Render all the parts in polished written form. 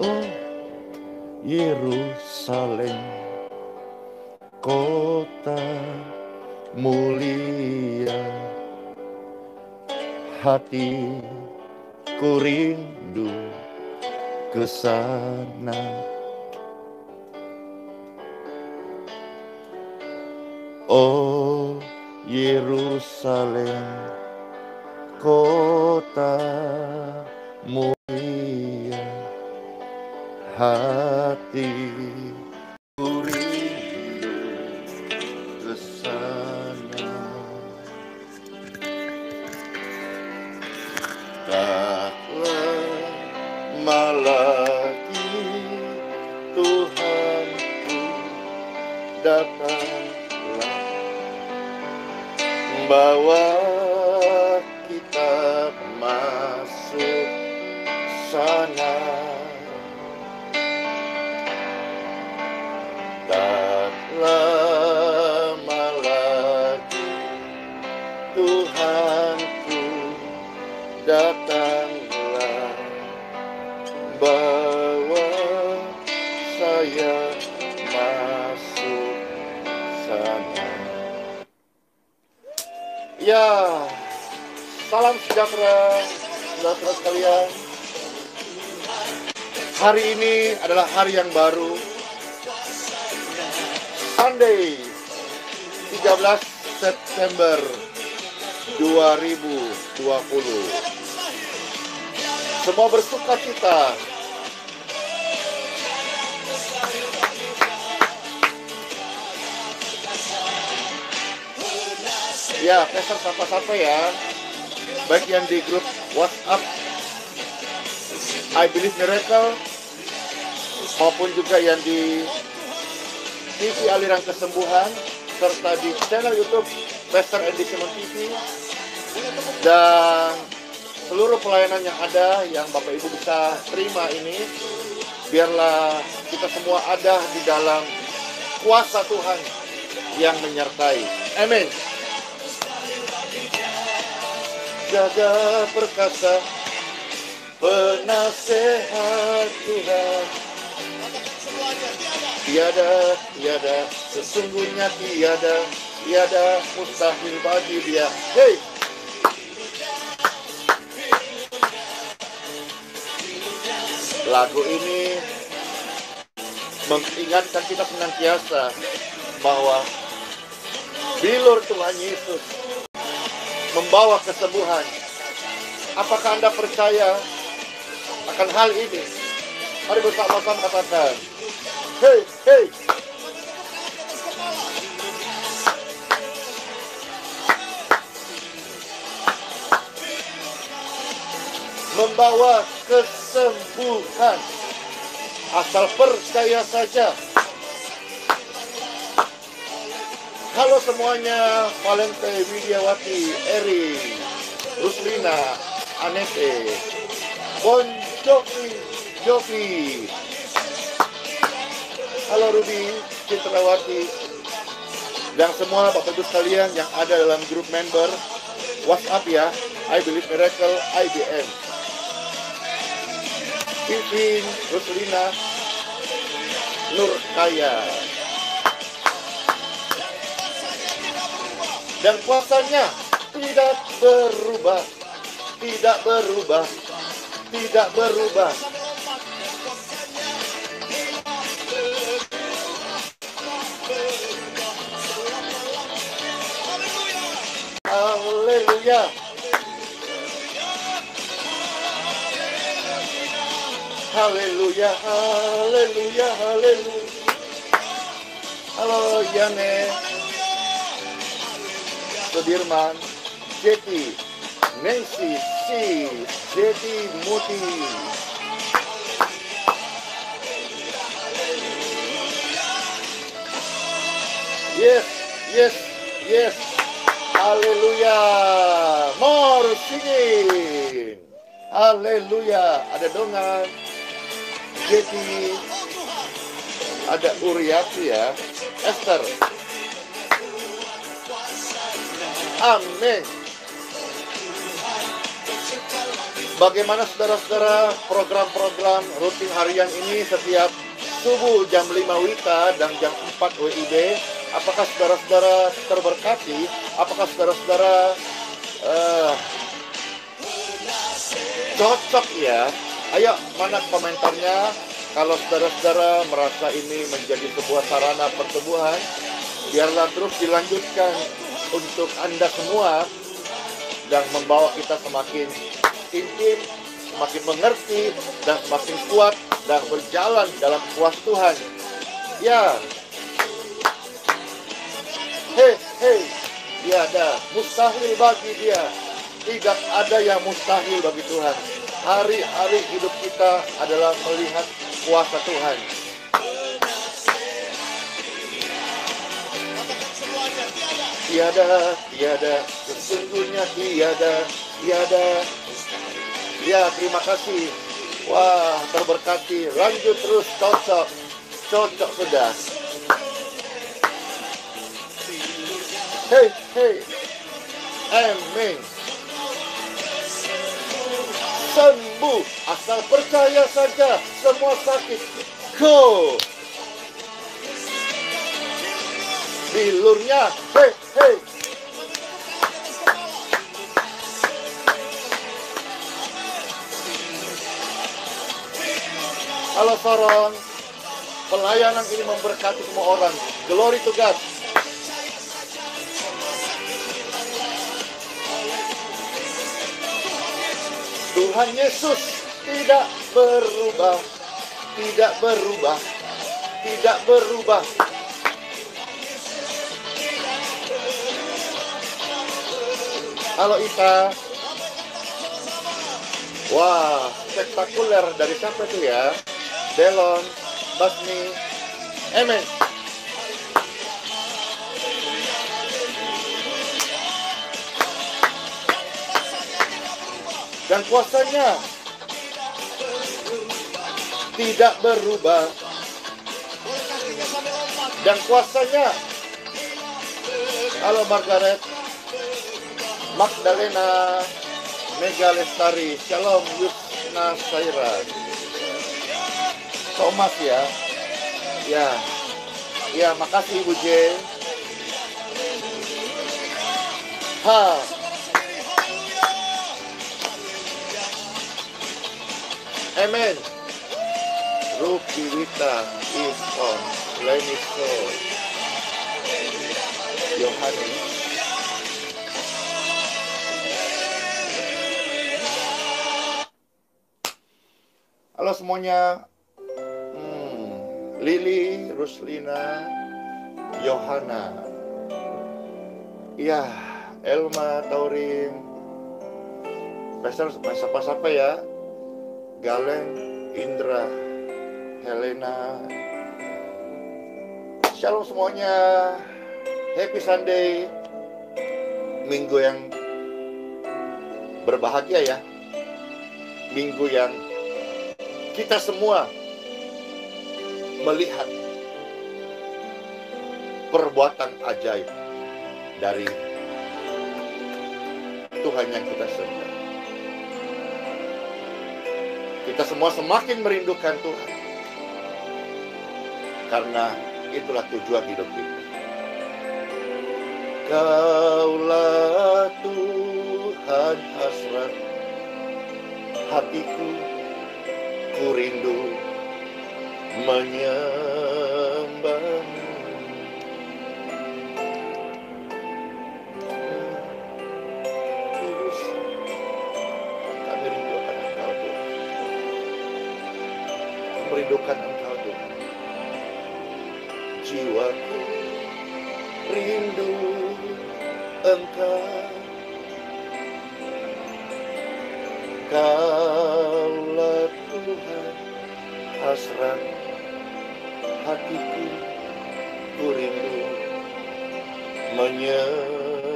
Oh Yerusalem, kota mulia, hatiku rindu ke sana. Oh Yerusalem, kota mulia, hatiku rindu ke sana. Tak lama lagi Tuhanku datanglah, bawa kita masuk sana. Tak lama lagi Tuhanku datanglah, bawa saya masuk sana. Ya, salam sejahtera, saudara sekalian. Hari ini adalah hari yang baru, Sunday 13 September 2020. Semua bersuka cita. Ya, pesan sapa-sapa ya. Baik yang di grup WhatsApp I Believe Miracle, maupun juga yang di TV Aliran Kesembuhan, serta di channel YouTube Pastor Andy Simon TV, dan seluruh pelayanan yang ada yang Bapak Ibu bisa terima ini. Biarlah kita semua ada di dalam kuasa Tuhan yang menyertai. Amin. Jaga perkasa penasehat Tuhan, tiada, sesungguhnya tiada mustahil bagi Dia. Hey, lagu ini mengingatkan kita senantiasa bahwa bilur Tuhan Yesus membawa kesembuhan. Apakah Anda percaya akan hal ini? Mari bersama-sama katakan, hey, hey. Membawa kesembuhan. Asal percaya saja. Halo semuanya, Valente, Widiawati, Eri, Ruslina, Anete, Bon Jovi. Halo Ruby, Citrawati, dan semua Bapak Ibu sekalian yang ada dalam grup member WhatsApp ya, I Believe Miracle IBM. Pipin, Ruslina, Nur Kaya. Dan kuasanya tidak berubah. Haleluya. Haleluya, haleluya, haleluya. Halo Yane, Sudirman, Jeti, Nancy, Jeti, Muti. Yes. Haleluya. More singing. Haleluya. Ada dongan. Jeti. Ada Uriati ya. Esther. Amin. Bagaimana saudara-saudara program-program rutin harian ini setiap subuh jam 5 WITA dan jam 4 WIB? Apakah saudara-saudara terberkati? Apakah saudara-saudara cocok ya? Ayo, mana komentarnya? Kalau saudara-saudara merasa ini menjadi sebuah sarana pertumbuhan, biarlah terus dilanjutkan untuk Anda semua dan membawa kita semakin intim, semakin mengerti, dan semakin kuat dan berjalan dalam kuasa Tuhan. Ya, hei, tiada mustahil bagi Dia. Tidak ada yang mustahil bagi Tuhan. Hari-hari hidup kita adalah melihat kuasa Tuhan. Tiada, sesungguhnya tiada. Ya, terima kasih. Wah, terberkati. Lanjut terus, cocok sudah. Hei, amin. Sembuh, asal percaya saja, semua sakit go. Bilurnya, hei. Halo Sorong, pelayanan ini memberkati semua orang. Glory to God. Tuhan Yesus tidak berubah. Halo Ita. Wah, spektakuler. Dari siapa itu ya? Delon, Basmi, amen. Dan kuasanya tidak berubah. Dan kuasanya, halo Margaret, Magdalena, Mega Lestari, Shalom Yusna Saira, Thomas ya, makasih Ibu J. Amen. Ruki Wita is on. Leniso Yohanes. Halo semuanya. Lili, Ruslina, Yohana, ya, Elma, Taurin, Pastor, siapa ya? Galen, Indra, Helena. Shalom semuanya. Happy Sunday. Minggu yang berbahagia ya. Minggu yang kita semua melihat perbuatan ajaib dari Tuhan yang kita sembah. Kita semua semakin merindukan Tuhan, karena itulah tujuan hidup kita. Kaulah Tuhan hasrat hatiku, ku rindu menyembah-Mu. Kudus, kami rindukan Engkau Tuhan. Merindukan Engkau Tuhan. Jiwaku rindu Engkau. Kaulah Tuhan hasrat hatiku, ku rindu menyembah-Mu.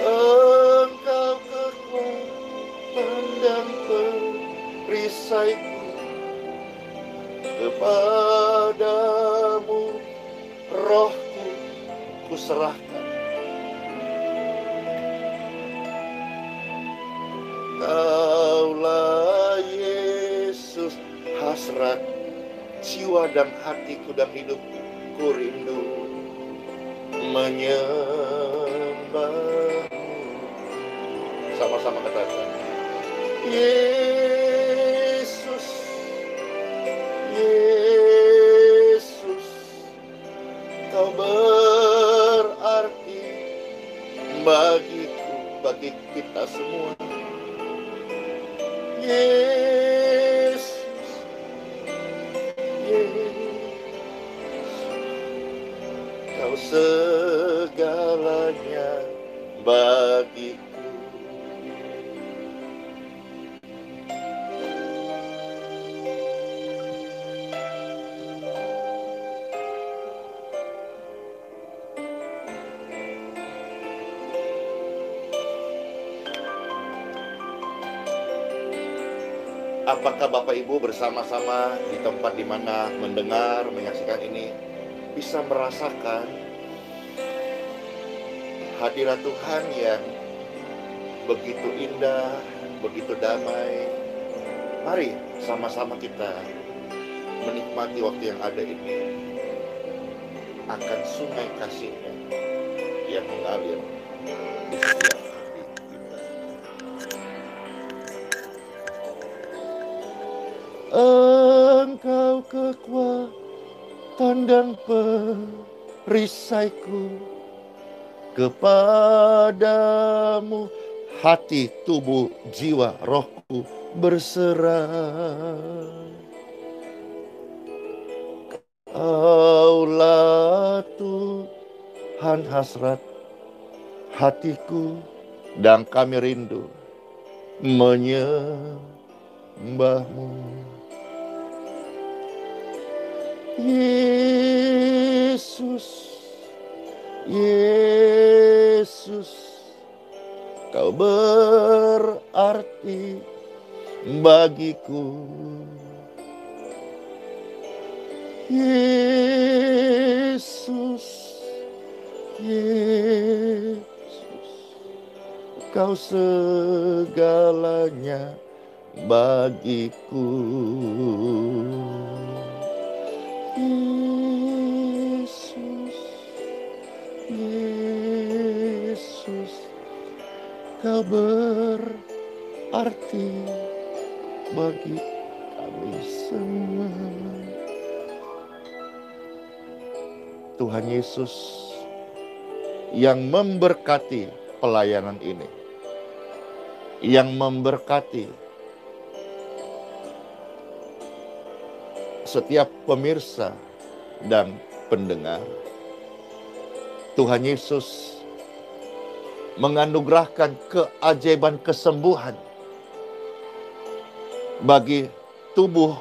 Engkau kekuatan dan perisaiku, kepadamu rohku ku serahkan. hasrat jiwa dan hatiku dan hidupku rindu menyembah. Sama-sama katakan, Yesus, Yesus, Kau berarti bagiku, bagi kita semua. Yesus, Yesus, Kau segalanya bagiku. Apakah Bapak Ibu bersama-sama di tempat di mana mendengar, menyaksikan ini bisa merasakan hadirat Tuhan yang begitu indah, begitu damai? Mari sama-sama kita menikmati waktu yang ada ini akan sungai kasih-Nya yang mengalir di setiap hati kita. Engkau kekuatan dan perisaiku, kepadamu hati, tubuh, jiwa, rohku berserah. Kaulah Tuhan hasrat hatiku, dan kami rindu menyembah-Mu. Yesus, Yesus, Kau berarti bagiku. Yesus, Yesus, Kau segalanya bagiku. Yesus, Yesus, Kau berarti bagi kami semua. Tuhan Yesus yang memberkati pelayanan ini, yang memberkati setiap pemirsa dan pendengar. Tuhan Yesus menganugerahkan keajaiban kesembuhan bagi tubuh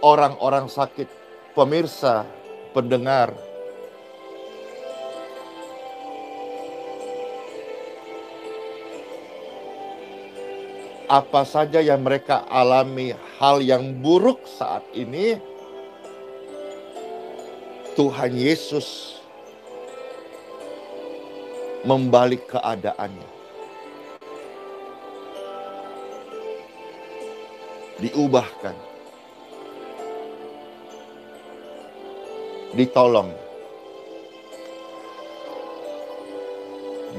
orang-orang sakit, pemirsa, pendengar. Apa saja yang mereka alami, hal yang buruk saat ini, Tuhan Yesus membalik keadaannya. Diubahkan, ditolong,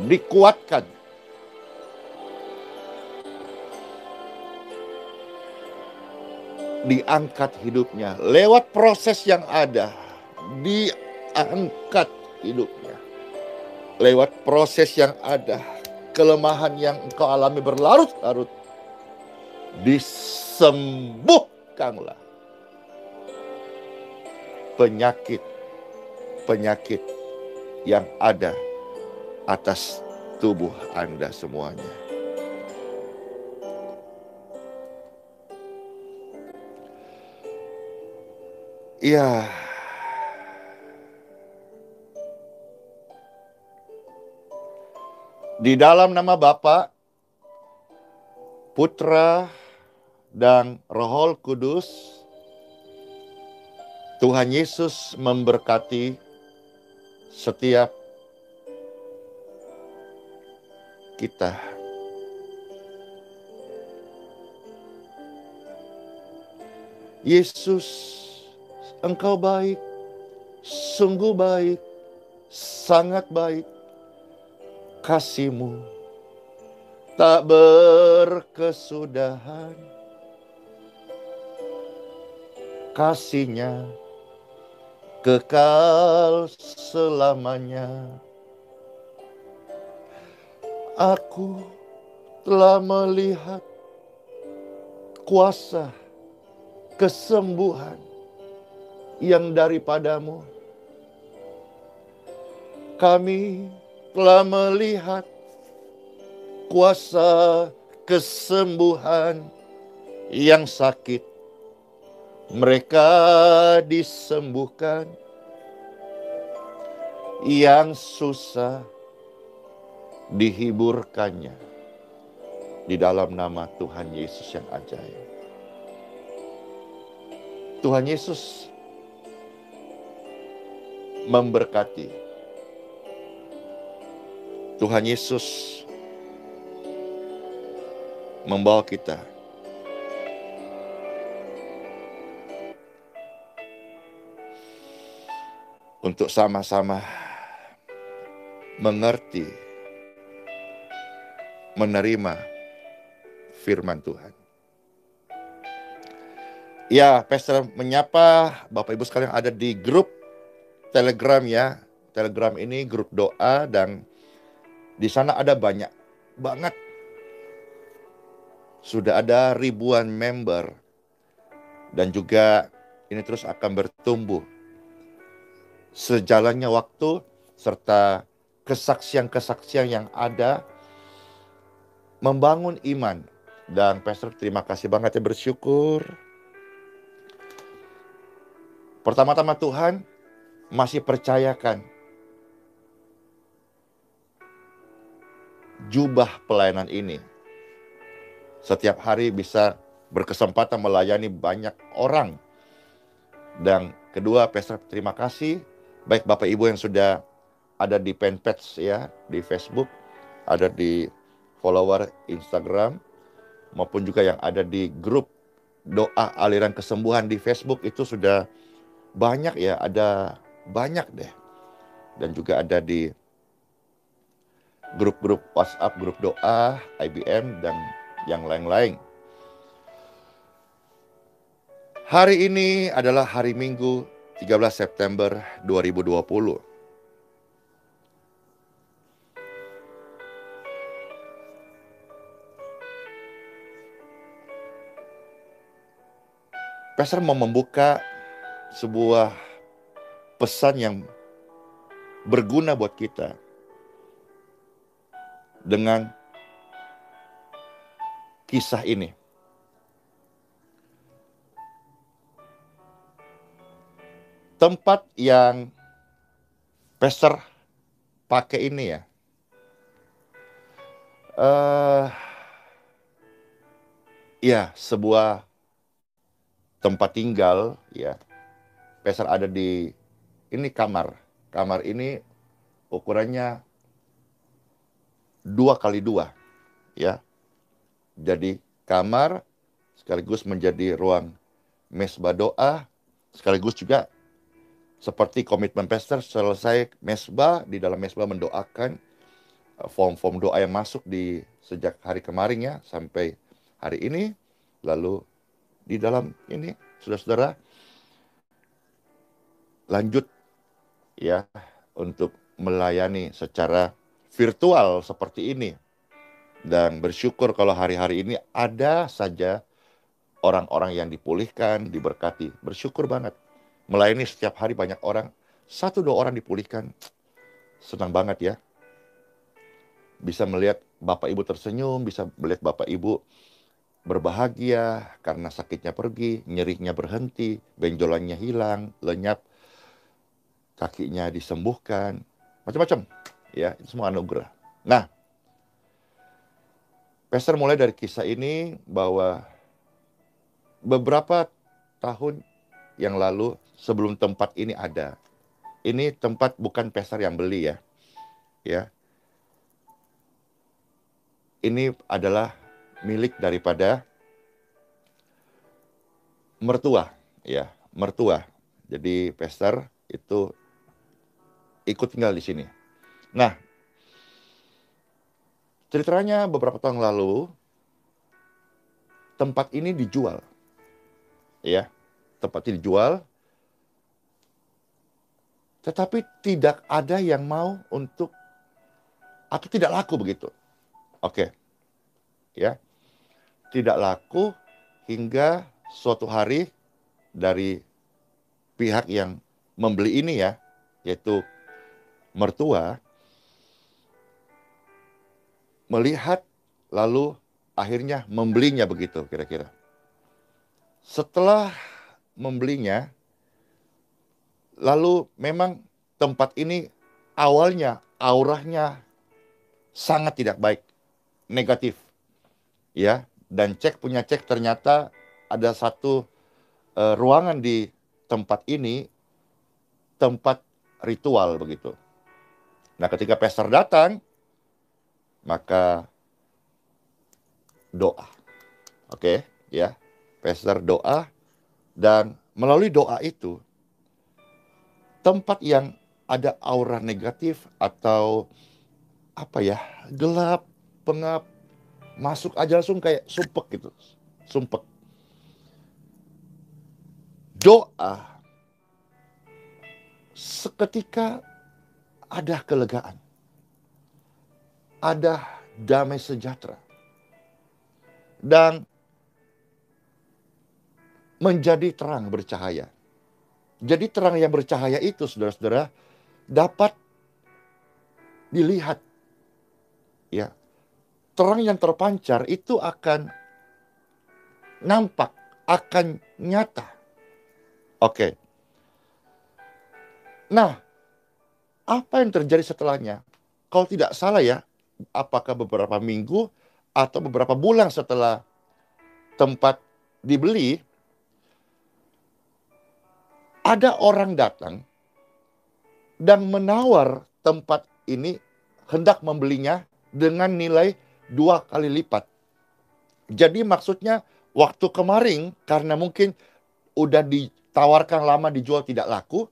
dikuatkan, diangkat hidupnya. Lewat proses yang ada, diangkat hidupnya. Lewat proses yang ada, kelemahan yang engkau alami berlarut-larut, disembuhkanlah penyakit-penyakit yang ada atas tubuh Anda semuanya. Ya, di dalam nama Bapa, Putra, dan Roh Kudus, Tuhan Yesus memberkati setiap kita. Yesus, Engkau baik, sungguh baik, sangat baik. Kasih-Mu tak berkesudahan. Kasih-Nya kekal selamanya. Aku telah melihat kuasa kesembuhan yang daripada-Mu. Kami telah melihat kuasa kesembuhan yang sakit. Mereka disembuhkan, yang susah dihiburkannya. Di dalam nama Tuhan Yesus yang ajaib. Tuhan Yesus memberkati. Tuhan Yesus membawa kita untuk sama-sama mengerti, menerima firman Tuhan. Ya, Pastor menyapa Bapak Ibu sekalian ada di grup Telegram ya. Telegram ini grup doa dan di sana ada banyak banget. Sudah ada ribuan member dan juga ini terus akan bertumbuh sejalannya waktu serta kesaksian-kesaksian yang ada membangun iman. Dan Pastor terima kasih banget ya, bersyukur. Pertama-tama Tuhan masih percayakan jubah pelayanan ini. Setiap hari bisa berkesempatan melayani banyak orang. Dan kedua, Pastor terima kasih baik Bapak Ibu yang sudah ada di fanpage ya, di Facebook, ada di follower Instagram, maupun juga yang ada di grup doa aliran kesembuhan di Facebook itu sudah banyak ya, ada banyak deh. Dan juga ada di grup-grup WhatsApp, grup doa, IBM, dan yang lain-lain. Hari ini adalah hari Minggu 13 September 2020. Pastor mau membuka sebuah pesan yang berguna buat kita dengan kisah ini. Tempat yang Pastor pakai ini ya, ya sebuah tempat tinggal ya. Pastor ada di ini kamar. Kamar ini ukurannya 2x2 ya. Jadi kamar sekaligus menjadi ruang mesbah doa, sekaligus juga seperti komitmen Pastor selesai mesbah, di dalam mesbah mendoakan form-form doa yang masuk di sejak hari kemarin ya sampai hari ini. Lalu di dalam ini saudara-saudara lanjut ya untuk melayani secara virtual seperti ini. Dan bersyukur kalau hari-hari ini ada saja orang-orang yang dipulihkan, diberkati. Bersyukur banget. Melayani setiap hari banyak orang. 1-2 orang dipulihkan. Senang banget ya. Bisa melihat Bapak Ibu tersenyum, bisa melihat Bapak Ibu berbahagia karena sakitnya pergi, nyerinya berhenti, benjolannya hilang, lenyap, kakinya disembuhkan. Macam-macam. Ya, itu semua anugerah. Nah, Pastor mulai dari kisah ini bahwa beberapa tahun yang lalu sebelum tempat ini ada. Ini tempat bukan Pastor yang beli ya. Ya. Ini adalah milik daripada mertua, ya, mertua. Jadi Pastor itu ikut tinggal di sini. Nah, ceritanya beberapa tahun lalu tempat ini dijual, ya, tempat ini dijual, tetapi tidak ada yang mau untuk atau tidak laku begitu. Oke, ya, tidak laku hingga suatu hari dari pihak yang membeli ini ya, yaitu mertua, melihat lalu akhirnya membelinya begitu kira-kira. Setelah membelinya, lalu memang tempat ini awalnya auranya sangat tidak baik, negatif, ya. Dan punya cek ternyata ada satu ruangan di tempat ini tempat ritual begitu. Nah, ketika pastor datang, maka doa. Oke, ya. Pastor doa, dan melalui doa itu tempat yang ada aura negatif atau apa ya, gelap, pengap, masuk aja langsung kayak sumpek gitu. Sumpek. Doa seketika ada kelegaan. Ada damai sejahtera. Dan menjadi terang bercahaya. Jadi terang yang bercahaya itu, saudara-saudara, dapat dilihat. Ya, terang yang terpancar itu akan nampak, akan nyata. Oke. Nah, apa yang terjadi setelahnya? Kalau tidak salah ya, apakah beberapa minggu atau beberapa bulan setelah tempat dibeli, ada orang datang dan menawar tempat ini, hendak membelinya dengan nilai 2 kali lipat. Jadi maksudnya waktu kemarin karena mungkin udah ditawarkan lama dijual tidak laku,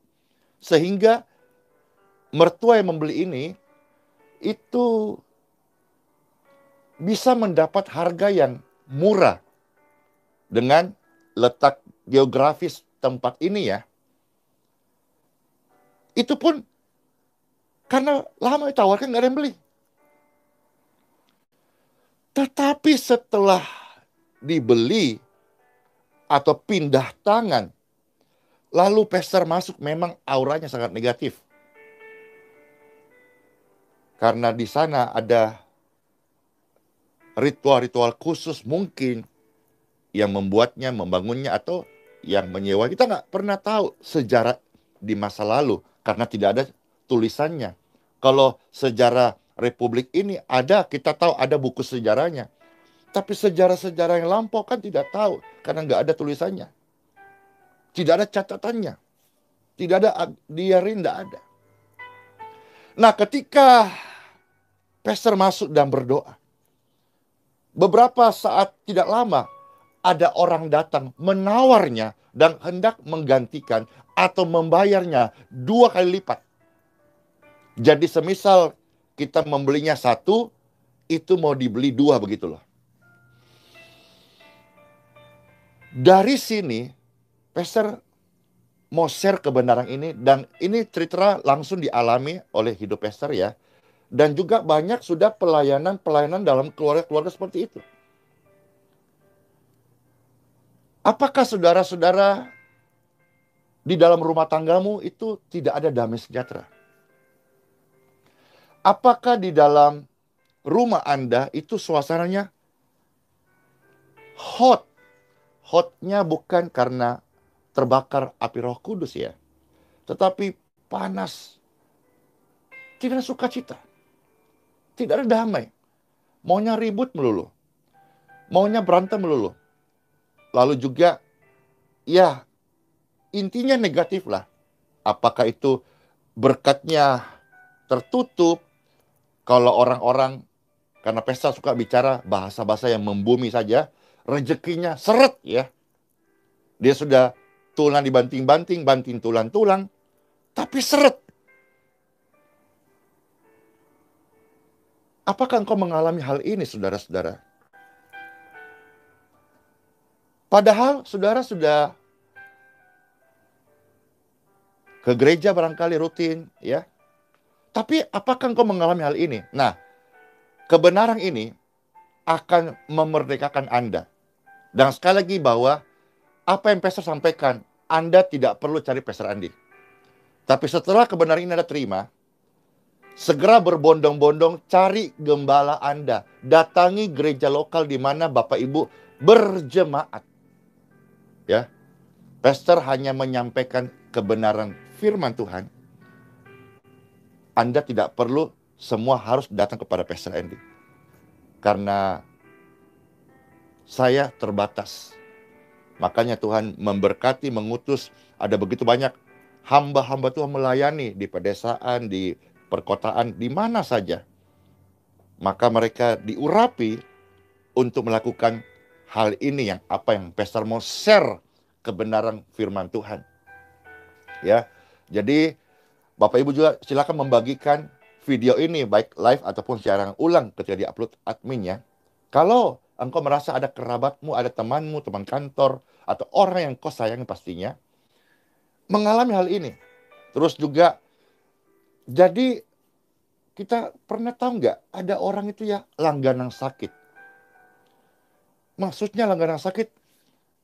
sehingga mertua yang membeli ini itu bisa mendapat harga yang murah dengan letak geografis tempat ini ya. Itu pun karena lama ditawarkan nggak ada yang beli. Tetapi setelah dibeli atau pindah tangan, lalu pastor masuk, memang auranya sangat negatif. Karena di sana ada ritual-ritual khusus mungkin yang membuatnya, membangunnya, atau yang menyewa. Kita nggak pernah tahu sejarah di masa lalu karena tidak ada tulisannya. Kalau sejarah Republik ini ada, kita tahu ada buku sejarahnya. Tapi sejarah-sejarah yang lampau kan tidak tahu karena nggak ada tulisannya. Tidak ada catatannya. Tidak ada diary, nggak ada. Nah, ketika pastor masuk dan berdoa, beberapa saat tidak lama, ada orang datang menawarnya dan hendak menggantikan atau membayarnya 2 kali lipat. Jadi semisal kita membelinya 1, itu mau dibeli 2 begitu loh. Dari sini, pastor mau share kebenaran ini, dan ini cerita langsung dialami oleh hidup pastor ya. Dan juga banyak sudah pelayanan dalam keluarga-keluarga seperti itu. Apakah saudara-saudara di dalam rumah tanggamu itu tidak ada damai sejahtera? Apakah di dalam rumah Anda itu suasananya hot? Hotnya bukan karena terbakar api Roh Kudus ya, tetapi panas. Tidak ada sukacita. Tidak ada damai. Maunya ribut melulu. Maunya berantem melulu. Lalu juga, ya, intinya negatif lah. Apakah itu berkatnya tertutup? Kalau orang-orang, karena pesta suka bicara bahasa-bahasa yang membumi saja, rezekinya seret ya. Dia sudah tulang dibanting-banting, banting tulang-tulang, tapi seret. Apakah engkau mengalami hal ini, saudara-saudara? Padahal saudara sudah ke gereja barangkali rutin, ya. Tapi apakah engkau mengalami hal ini? Nah, kebenaran ini akan memerdekakan Anda. Dan sekali lagi bahwa apa yang Pastor sampaikan, Anda tidak perlu cari Pastor Andi. Tapi setelah kebenaran ini Anda terima, segera berbondong-bondong cari gembala Anda. Datangi gereja lokal di mana Bapak Ibu berjemaat. Ya, Pastor hanya menyampaikan kebenaran firman Tuhan. Anda tidak perlu semua harus datang kepada Pastor Andy. Karena saya terbatas. Makanya Tuhan memberkati, mengutus. Ada begitu banyak hamba-hamba Tuhan melayani di pedesaan, di perkotaan, di mana saja. Maka mereka diurapi untuk melakukan hal ini yang Pastor mau share kebenaran firman Tuhan. Ya, jadi Bapak Ibu juga silakan membagikan video ini baik live ataupun siaran ulang ketika diupload adminnya. Kalau engkau merasa ada kerabatmu, ada temanmu, teman kantor, atau orang yang kau sayangi pastinya mengalami hal ini. Terus juga, jadi kita pernah tahu nggak ada orang itu ya langganan sakit. Maksudnya langganan sakit,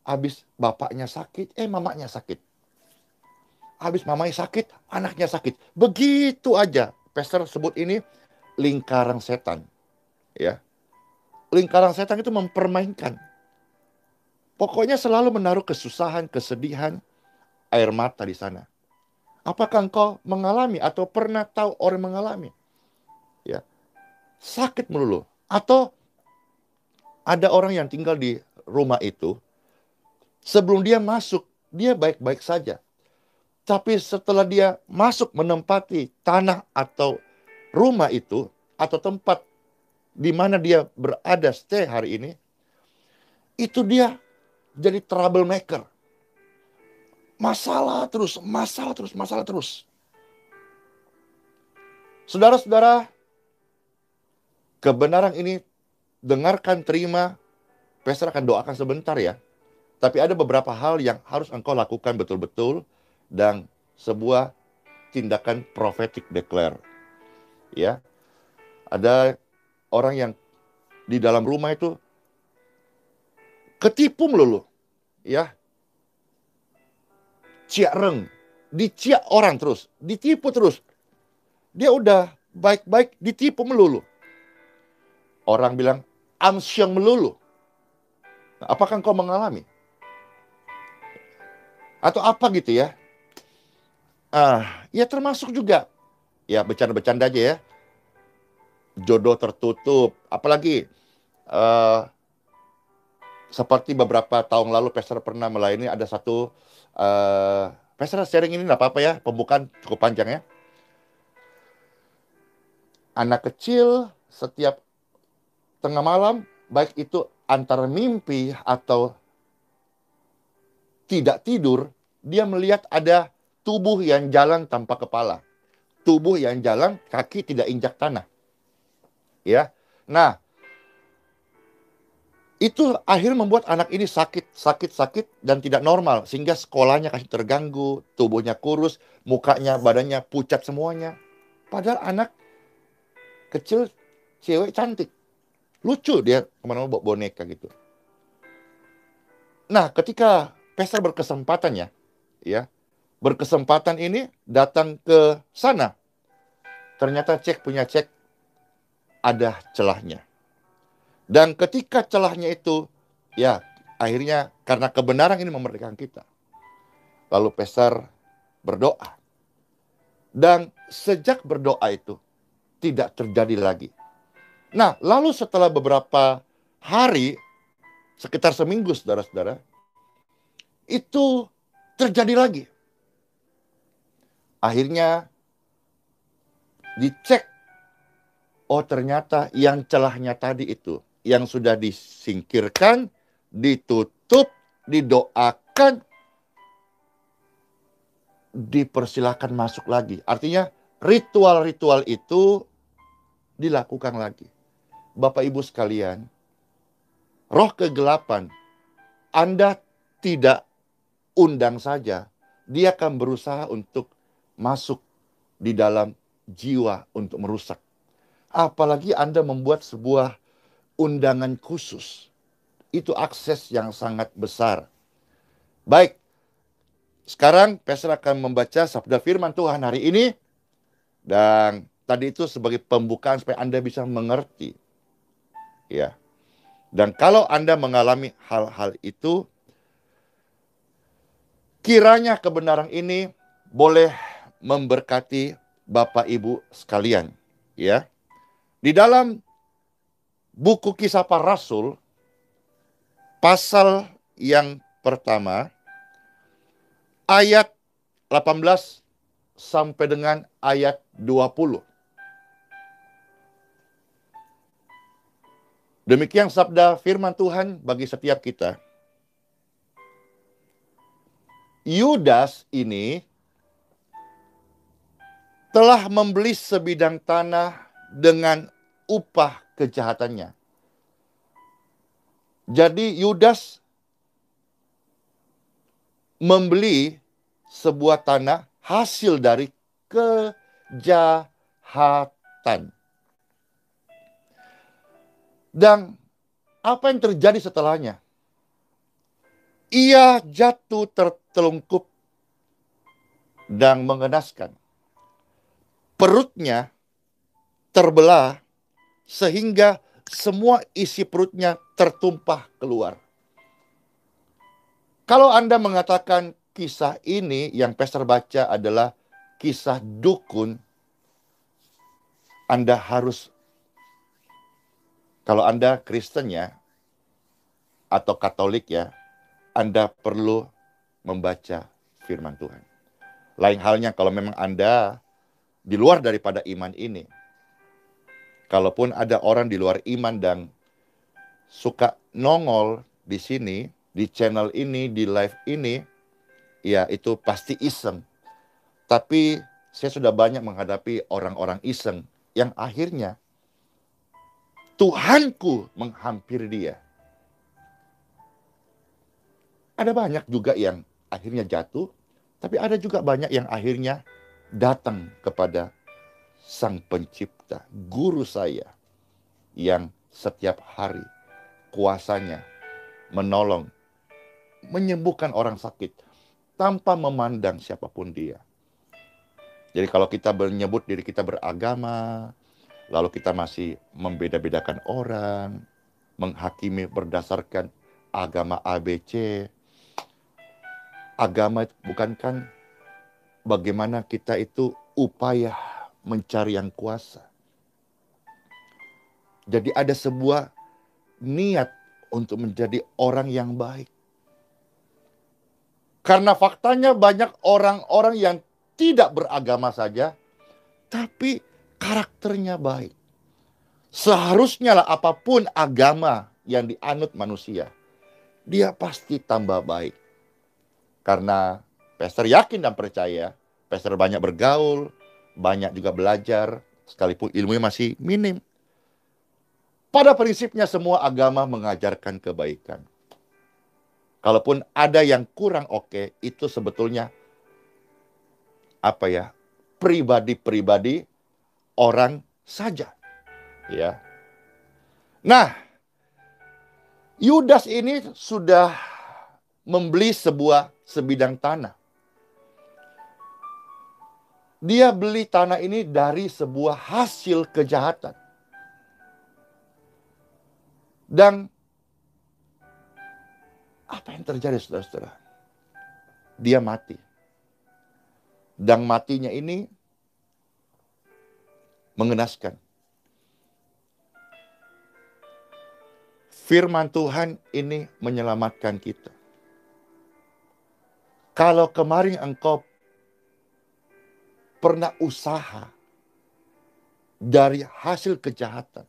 habis bapaknya sakit, mamanya sakit. Habis mamanya sakit, anaknya sakit. Begitu aja. Pastor sebut ini lingkaran setan. Ya. Lingkaran setan itu mempermainkan. Pokoknya selalu menaruh kesusahan, kesedihan, air mata di sana. Apakah engkau mengalami atau pernah tahu orang mengalami? Ya. Sakit melulu. Atau ada orang yang tinggal di rumah itu, sebelum dia masuk, dia baik-baik saja. Tapi setelah dia masuk menempati tanah atau rumah itu, atau tempat di mana dia berada stay hari ini, itu dia jadi troublemaker. Masalah terus, masalah terus, masalah terus. Saudara-saudara, kebenaran ini dengarkan, terima. Pastor akan doakan sebentar ya. Tapi ada beberapa hal yang harus engkau lakukan betul-betul dan sebuah tindakan prophetic declare. Ya. Ada orang yang di dalam rumah itu ketipu melulu. Ya. Ciak reng. Diciak orang terus. Ditipu terus. Dia udah baik-baik ditipu melulu. Orang bilang amsyong melulu. Nah, apakah engkau mengalami? Atau apa gitu ya? Ya termasuk juga. Ya bercanda-bercanda aja ya. Jodoh tertutup. Apalagi seperti beberapa tahun lalu Pastor pernah melayani ada satu Pastor sharing ini nggak apa-apa ya. Pembukaan cukup panjang ya. Anak kecil setiap tengah malam, baik itu antara mimpi atau tidak tidur, dia melihat ada tubuh yang jalan tanpa kepala. Tubuh yang jalan, kaki tidak injak tanah. Ya. Nah, itu akhirnya membuat anak ini sakit dan tidak normal. Sehingga sekolahnya kasih terganggu, tubuhnya kurus, mukanya, badannya pucat semuanya. Padahal anak kecil, cewek cantik. Lucu dia kemana-mana bawa boneka gitu. Nah, ketika Pastor berkesempatan ya, berkesempatan ini datang ke sana. Ternyata punya cek ada celahnya. Dan ketika celahnya itu, ya akhirnya karena kebenaran ini memerdekakan kita. Lalu Pastor berdoa. Dan sejak berdoa itu, tidak terjadi lagi. Nah, lalu setelah beberapa hari, sekitar seminggu saudara-saudara, itu terjadi lagi. Akhirnya dicek, oh ternyata yang celahnya tadi itu, yang sudah disingkirkan, ditutup, didoakan, kan dipersilakan masuk lagi. Artinya ritual-ritual itu dilakukan lagi. Bapak Ibu sekalian, roh kegelapan Anda tidak undang saja, dia akan berusaha untuk masuk di dalam jiwa untuk merusak. Apalagi Anda membuat sebuah undangan khusus. Itu akses yang sangat besar. Baik, sekarang Pastor akan membaca sabda firman Tuhan hari ini. Dan tadi itu sebagai pembukaan supaya Anda bisa mengerti. Ya. Dan kalau Anda mengalami hal-hal itu, kiranya kebenaran ini boleh memberkati Bapak Ibu sekalian. Ya. Di dalam buku Kisah Para Rasul, pasal yang pertama, ayat 18 sampai dengan ayat 20. Demikian sabda firman Tuhan bagi setiap kita. Yudas ini telah membeli sebidang tanah dengan upah kejahatannya. Jadi Yudas membeli sebuah tanah hasil dari kejahatan. Dan apa yang terjadi setelahnya? Ia jatuh tertelungkup dan mengenaskan. Perutnya terbelah sehingga semua isi perutnya tertumpah keluar. Kalau Anda mengatakan kisah ini yang Pastor baca adalah kisah dukun, Anda harus, kalau Anda Kristen ya, atau Katolik ya, Anda perlu membaca firman Tuhan. Lain halnya kalau memang Anda di luar daripada iman ini. Kalaupun ada orang di luar iman dan suka nongol di sini, di channel ini, di live ini, ya itu pasti iseng. Tapi saya sudah banyak menghadapi orang-orang iseng yang akhirnya Tuhanku menghampiri dia. Ada banyak juga yang akhirnya jatuh, tapi ada juga banyak yang akhirnya datang kepada Sang Pencipta, Guru saya, yang setiap hari kuasanya menolong, menyembuhkan orang sakit tanpa memandang siapapun dia. Jadi kalau kita menyebut diri kita beragama, lalu kita masih membeda-bedakan orang, menghakimi berdasarkan agama ABC, agama bukan kan bagaimana kita itu upaya mencari yang kuasa. Jadi ada sebuah niat untuk menjadi orang yang baik. Karena faktanya banyak orang-orang yang tidak beragama saja, tapi karakternya baik. Seharusnya lah apapun agama yang dianut manusia, dia pasti tambah baik. Karena Pastor yakin dan percaya, Pastor banyak bergaul, banyak juga belajar, sekalipun ilmunya masih minim. Pada prinsipnya semua agama mengajarkan kebaikan. Kalaupun ada yang kurang oke, itu sebetulnya pribadi-pribadi orang saja. Ya. Nah, Yudas ini sudah membeli sebuah sebidang tanah. Dia beli tanah ini dari sebuah hasil kejahatan. Dan apa yang terjadi, saudara-saudara? Dia mati. Dan matinya ini mengenaskan. Firman Tuhan ini menyelamatkan kita. Kalau kemarin engkau pernah usaha dari hasil kejahatan,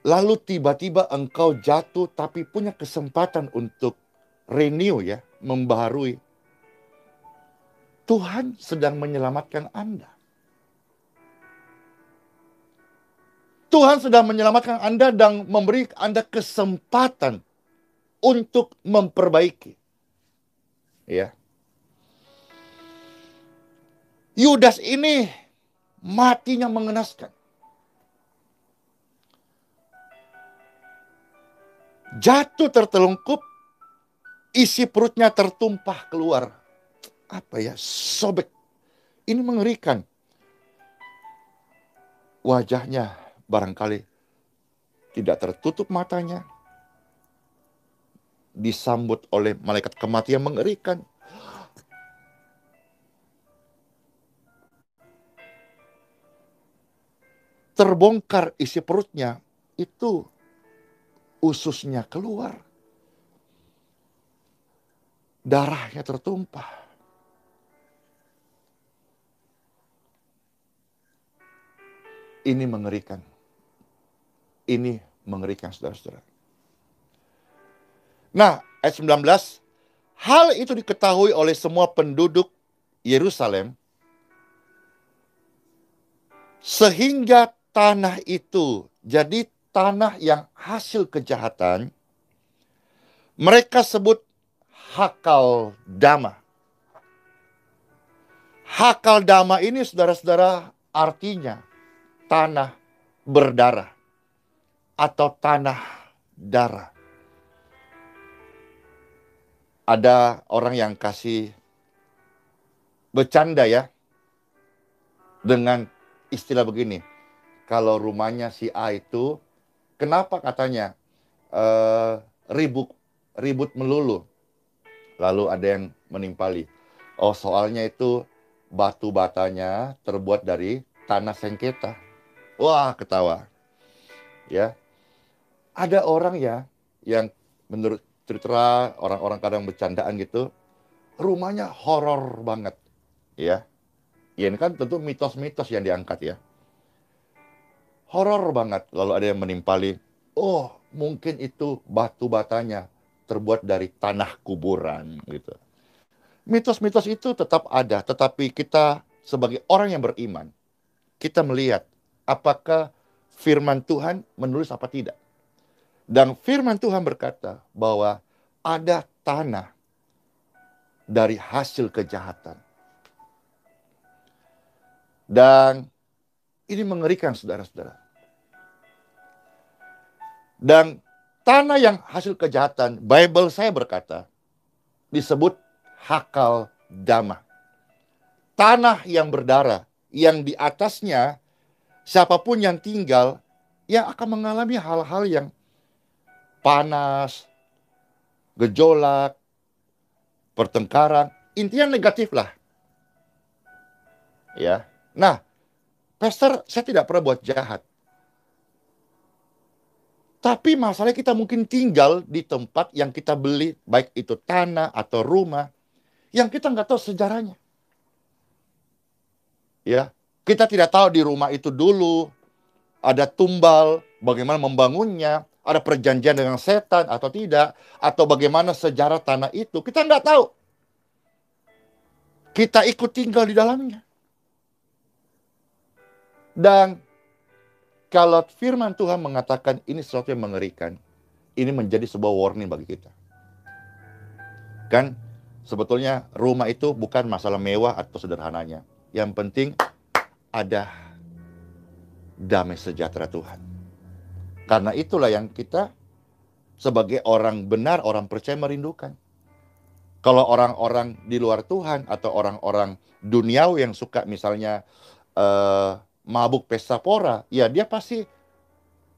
lalu tiba-tiba engkau jatuh tapi punya kesempatan untuk renew ya, membaharui. Tuhan sedang menyelamatkan Anda. Tuhan sedang menyelamatkan Anda dan memberi Anda kesempatan untuk memperbaiki. Ya. Yudas ini matinya mengenaskan. Jatuh tertelungkup, isi perutnya tertumpah keluar. Apa ya? Sobek. Ini mengerikan. Wajahnya barangkali tidak tertutup matanya. Disambut oleh malaikat kematian mengerikan. Terbongkar isi perutnya, itu ususnya keluar. Darahnya tertumpah. Ini mengerikan. Ini mengerikan, saudara-saudara. Nah, ayat 19, hal itu diketahui oleh semua penduduk Yerusalem, sehingga tanah itu jadi tanah yang hasil kejahatan, mereka sebut Hakal Dama. Hakal Dama ini, saudara-saudara, artinya tanah berdarah atau tanah darah. Ada orang yang kasih bercanda ya dengan istilah begini. Kalau rumahnya si A itu, kenapa katanya ribut melulu? Lalu ada yang menimpali. Oh, soalnya itu batu batanya terbuat dari tanah sengketa. Wah, ketawa. Ya. Ada orang ya yang menurut cerita orang-orang kadang bercandaan gitu, rumahnya horor banget. Ya. Ya ini kan tentu mitos-mitos yang diangkat ya. Horor banget. Lalu ada yang menimpali, oh mungkin itu batu batanya terbuat dari tanah kuburan gitu. Mitos-mitos itu tetap ada, tetapi kita sebagai orang yang beriman, kita melihat apakah firman Tuhan menulis apa tidak. Dan firman Tuhan berkata bahwa ada tanah dari hasil kejahatan. Dan ini mengerikan, saudara-saudara. Dan tanah yang hasil kejahatan, Bible saya berkata, disebut Hakal Dama. Tanah yang berdarah, yang di atasnya siapapun yang tinggal, ya akan mengalami hal-hal yang panas, gejolak, pertengkaran, intinya negatif lah. Ya. Nah, Pastor, saya tidak pernah buat jahat. Tapi masalahnya kita mungkin tinggal di tempat yang kita beli, baik itu tanah atau rumah, yang kita nggak tahu sejarahnya. Ya, kita tidak tahu di rumah itu dulu ada tumbal, bagaimana membangunnya, ada perjanjian dengan setan atau tidak, atau bagaimana sejarah tanah itu, kita nggak tahu. Kita ikut tinggal di dalamnya. Dan kalau firman Tuhan mengatakan ini sesuatu yang mengerikan, ini menjadi sebuah warning bagi kita. Kan sebetulnya rumah itu bukan masalah mewah atau sederhananya. Yang penting ada damai sejahtera Tuhan. Karena itulah yang kita sebagai orang benar, orang percaya merindukan. Kalau orang-orang di luar Tuhan atau orang-orang duniawi yang suka misalnya mabuk pesta pora, ya dia pasti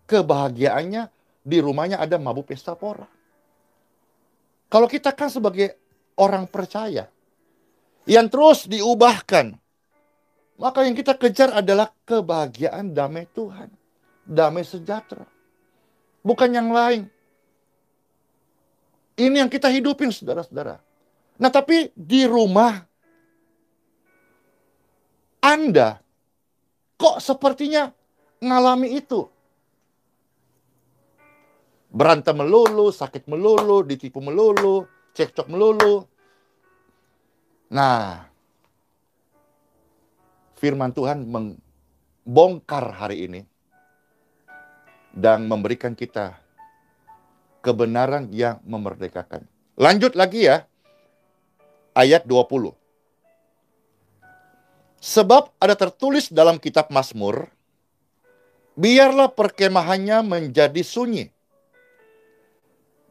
kebahagiaannya di rumahnya ada mabuk pesta pora. Kalau kita kan sebagai orang percaya yang terus diubahkan, maka yang kita kejar adalah kebahagiaan damai Tuhan, damai sejahtera, bukan yang lain. Ini yang kita hidupin, saudara-saudara. Nah, tapi di rumah Anda kok sepertinya ngalami itu? Berantem melulu, sakit melulu, ditipu melulu, cekcok melulu. Nah, firman Tuhan membongkar hari ini dan memberikan kita kebenaran yang memerdekakan. Lanjut lagi ya, ayat 20. Sebab ada tertulis dalam kitab Mazmur, biarlah perkemahannya menjadi sunyi,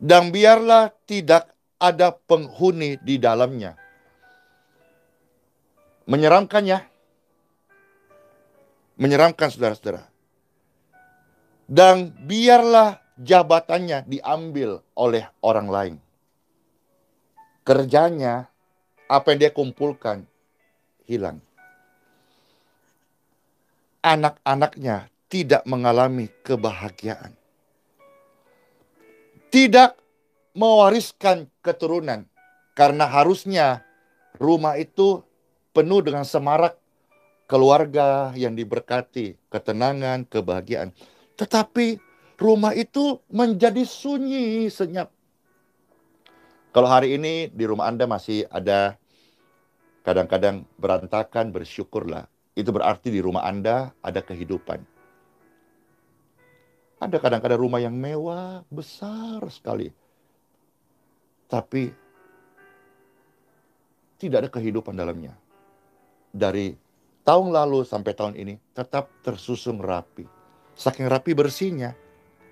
dan biarlah tidak ada penghuni di dalamnya. Menyeramkan ya? Menyeramkan saudara-saudara. Dan biarlah jabatannya diambil oleh orang lain. Kerjanya, apa yang dia kumpulkan, hilang. Anak-anaknya tidak mengalami kebahagiaan. Tidak mewariskan keturunan. Karena harusnya rumah itu penuh dengan semarak keluarga yang diberkati, ketenangan, kebahagiaan. Tetapi rumah itu menjadi sunyi, senyap. Kalau hari ini di rumah Anda masih ada kadang-kadang berantakan, bersyukurlah. Itu berarti di rumah Anda ada kehidupan. Ada kadang-kadang rumah yang mewah, besar sekali. Tapi tidak ada kehidupan dalamnya. Dari tahun lalu sampai tahun ini tetap tersusun rapi. Saking rapi bersihnya,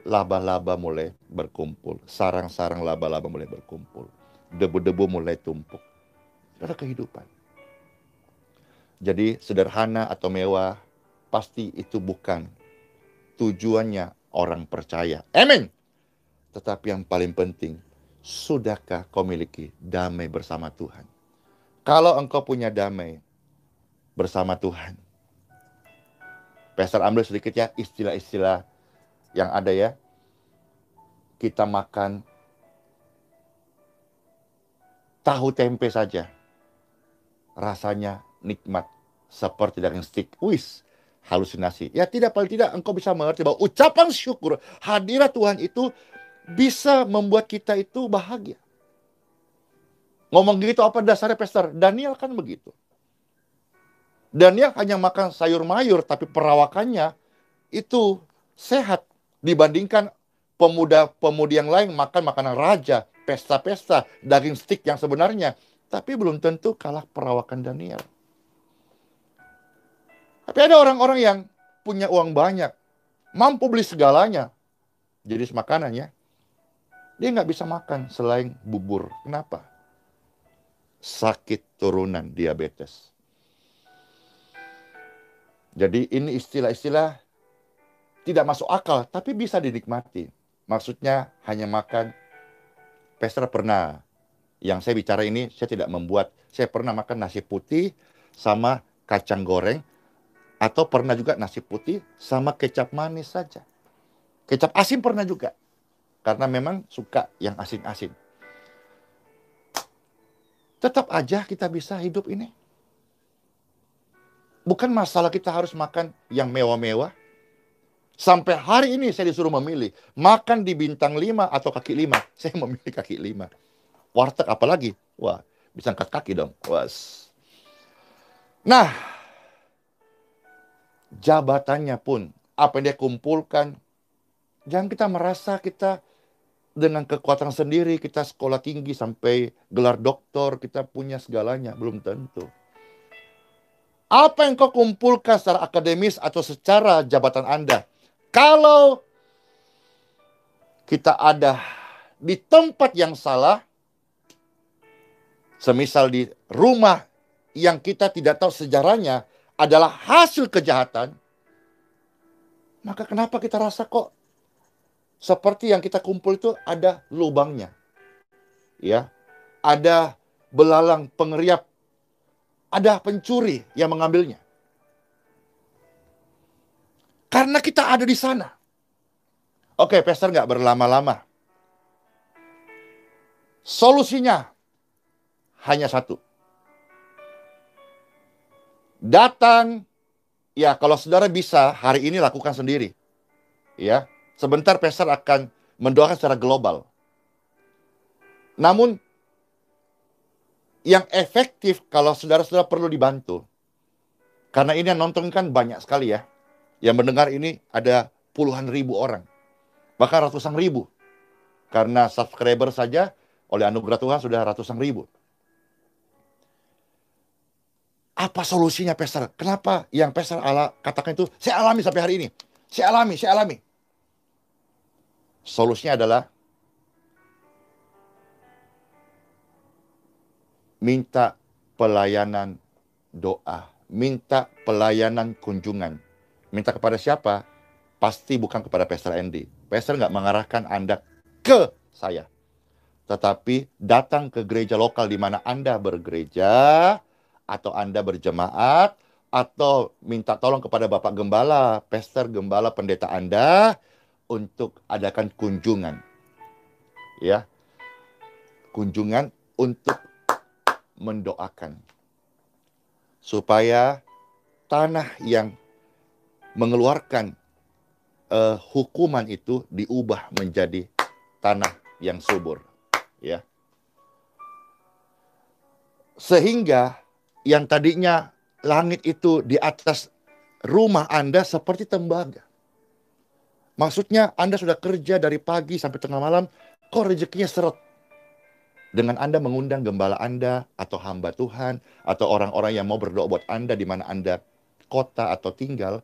laba-laba mulai berkumpul. Sarang-sarang laba-laba mulai berkumpul. Debu-debu mulai tumpuk. Tidak ada kehidupan. Jadi sederhana atau mewah, pasti itu bukan tujuannya orang percaya. Amin. Tetapi yang paling penting, sudahkah kau miliki damai bersama Tuhan? Kalau engkau punya damai bersama Tuhan. Pastor ambil sedikit ya istilah-istilah yang ada ya. Kita makan tahu tempe saja. Rasanya nikmat. Seperti daging stik. Wis, halusinasi. Ya tidak, paling tidak engkau bisa mengerti bahwa ucapan syukur hadirat Tuhan itu bisa membuat kita itu bahagia. Ngomong gitu apa dasarnya Pastor? Daniel kan begitu. Daniel hanya makan sayur mayur, tapi perawakannya itu sehat dibandingkan pemuda-pemudi yang lain makan makanan raja, pesta-pesta, daging stik yang sebenarnya. Tapi belum tentu kalah perawakan Daniel. Tapi ada orang-orang yang punya uang banyak, mampu beli segalanya, jenis makanannya. Dia nggak bisa makan selain bubur. Kenapa? Sakit turunan diabetes. Jadi ini istilah-istilah tidak masuk akal, tapi bisa dinikmati. Maksudnya hanya makan. Pastor pernah, yang saya bicara ini, saya tidak membuat. Saya pernah makan nasi putih sama kacang goreng, atau pernah juga nasi putih sama kecap manis saja. Kecap asin pernah juga, karena memang suka yang asin-asin. Tetap aja kita bisa hidup ini. Bukan masalah kita harus makan yang mewah-mewah. Sampai hari ini saya disuruh memilih. Makan di bintang 5 atau kaki 5. Saya memilih kaki 5. Warteg apalagi? Wah, bisa angkat kaki dong. Was. Nah, jabatannya pun, apa yang dia kumpulkan, jangan kita merasa kita dengan kekuatan sendiri, kita sekolah tinggi sampai gelar doktor, kita punya segalanya. Belum tentu. Apa yang kau kumpulkan secara akademis atau secara jabatan Anda, kalau kita ada di tempat yang salah, semisal di rumah yang kita tidak tahu sejarahnya adalah hasil kejahatan, maka kenapa kita rasa kok seperti yang kita kumpul itu ada lubangnya? Ya, ada belalang pengeriap, ada pencuri yang mengambilnya. Karena kita ada di sana. Oke, Pastor nggak berlama-lama. Solusinya hanya satu. Datang, ya kalau saudara bisa hari ini lakukan sendiri. Ya, sebentar Pastor akan mendoakan secara global. Namun, yang efektif kalau saudara-saudara perlu dibantu. Karena ini yang nonton kan banyak sekali ya. Yang mendengar ini ada puluhan ribu orang. Bahkan ratusan ribu. Karena subscriber saja oleh anugerah Tuhan sudah ratusan ribu. Apa solusinya, Pastor? Kenapa yang Pastor katakan itu, saya alami sampai hari ini. Saya alami. Solusinya adalah minta pelayanan doa. Minta pelayanan kunjungan. Minta kepada siapa? Pasti bukan kepada Pastor Andy. Pastor nggak mengarahkan Anda ke saya. Tetapi datang ke gereja lokal di mana Anda bergereja, atau Anda berjemaat, atau minta tolong kepada Bapak Gembala, Pastor Gembala pendeta Anda, untuk adakan kunjungan. Ya, kunjungan untuk mendoakan. Supaya tanah yang mengeluarkan hukuman itu diubah menjadi tanah yang subur. Ya. Sehingga yang tadinya langit itu di atas rumah Anda seperti tembaga. Maksudnya Anda sudah kerja dari pagi sampai tengah malam, kok rezekinya seret. Dengan Anda mengundang gembala Anda, atau hamba Tuhan, atau orang-orang yang mau berdoa buat Anda di mana Anda kota atau tinggal,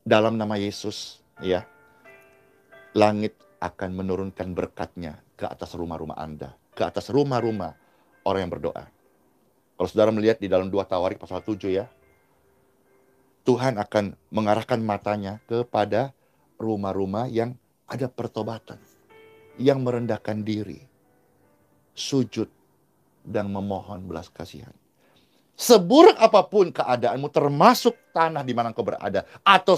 dalam nama Yesus, ya, langit akan menurunkan berkat-Nya ke atas rumah-rumah Anda, ke atas rumah-rumah orang yang berdoa. Kalau saudara melihat di dalam 2 Tawarik pasal 7 ya, Tuhan akan mengarahkan matanya kepada rumah-rumah yang ada pertobatan, yang merendahkan diri, sujud, dan memohon belas kasihan. Seburuk apapun keadaanmu, termasuk tanah di mana engkau berada, atau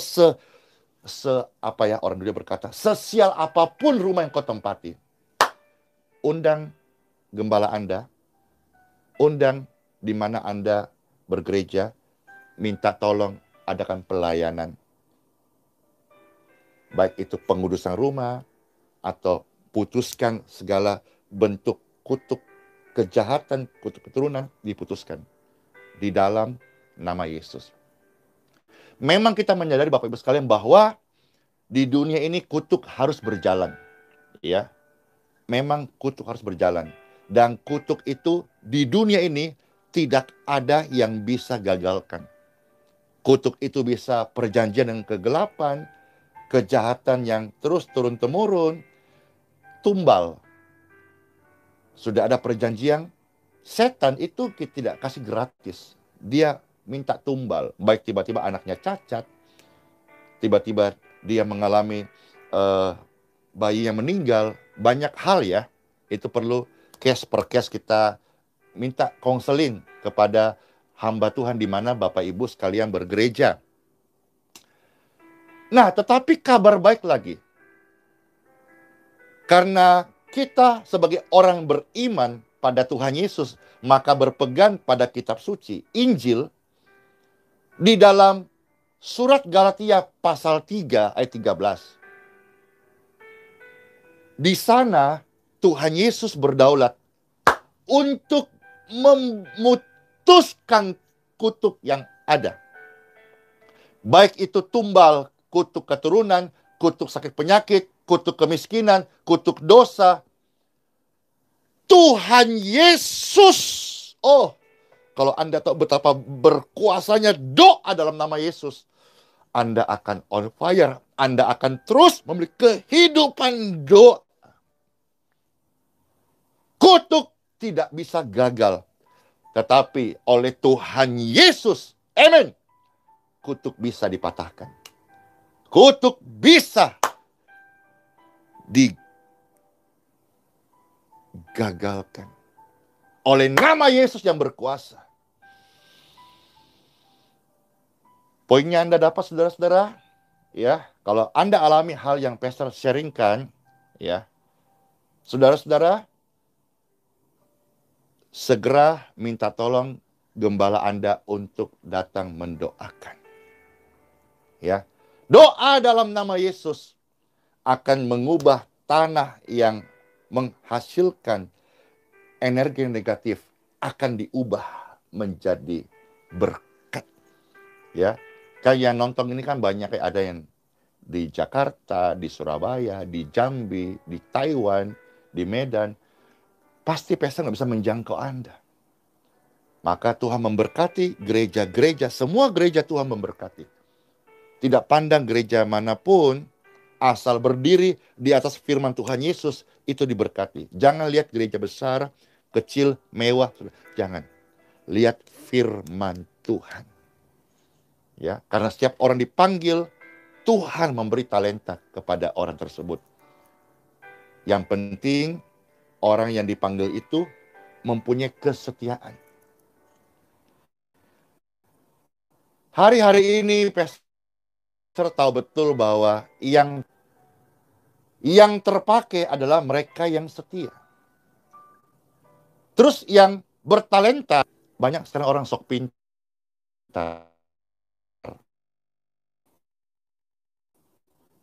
orang dunia berkata, sesial apapun rumah yang kau tempati, undang gembala Anda, undang di mana Anda bergereja, minta tolong adakan pelayanan. Baik itu pengudusan rumah, atau putuskan segala bentuk kutuk kejahatan, kutuk keturunan, diputuskan di dalam nama Yesus. Memang kita menyadari Bapak Ibu sekalian bahwa di dunia ini kutuk harus berjalan. Ya, memang kutuk harus berjalan. Dan kutuk itu di dunia ini tidak ada yang bisa gagalkan. Kutuk itu bisa perjanjian dengan kegelapan, kejahatan yang terus turun-temurun, tumbal. Sudah ada perjanjian, setan itu tidak kasih gratis. Dia minta tumbal. Baik tiba-tiba anaknya cacat, tiba-tiba dia mengalami bayi yang meninggal, banyak hal ya. Itu perlu case per case kita minta konseling kepada hamba Tuhan di mana Bapak Ibu sekalian bergereja. Nah, tetapi kabar baik lagi. Karena kita sebagai orang beriman pada Tuhan Yesus, maka berpegang pada kitab suci, Injil, di dalam surat Galatia pasal 3 ayat 13. Di sana Tuhan Yesus berdaulat untuk memutuskan kutuk yang ada. Baik itu tumbal, kutuk keturunan, kutuk sakit penyakit, kutuk kemiskinan, kutuk dosa. Tuhan Yesus. Oh, kalau Anda tahu betapa berkuasanya doa dalam nama Yesus, Anda akan on fire. Anda akan terus memiliki kehidupan doa. Kutuk tidak bisa gagal. Tetapi oleh Tuhan Yesus, amin, kutuk bisa dipatahkan. Kutuk bisa digagalkan. Oleh nama Yesus yang berkuasa. Poinnya Anda dapat, saudara-saudara, ya, kalau Anda alami hal yang Pastor sharingkan, ya, saudara-saudara, segera minta tolong gembala Anda untuk datang mendoakan. Ya. Doa dalam nama Yesus akan mengubah tanah yang menghasilkan energi negatif, akan diubah menjadi berkat. Ya, kayak nonton ini kan banyak, kayak ada yang di Jakarta, di Surabaya, di Jambi, di Taiwan, di Medan. Pasti pastor nggak bisa menjangkau Anda. Maka Tuhan memberkati gereja-gereja, semua gereja Tuhan memberkati. Tidak pandang gereja manapun, asal berdiri di atas firman Tuhan Yesus, itu diberkati. Jangan lihat gereja besar, kecil, mewah. Jangan. Lihat firman Tuhan. Ya, karena setiap orang dipanggil, Tuhan memberi talenta kepada orang tersebut. Yang penting, orang yang dipanggil itu mempunyai kesetiaan. Hari-hari ini, pastor tahu betul bahwa yang terpakai adalah mereka yang setia. Terus yang bertalenta, banyak sekarang orang sok pintar.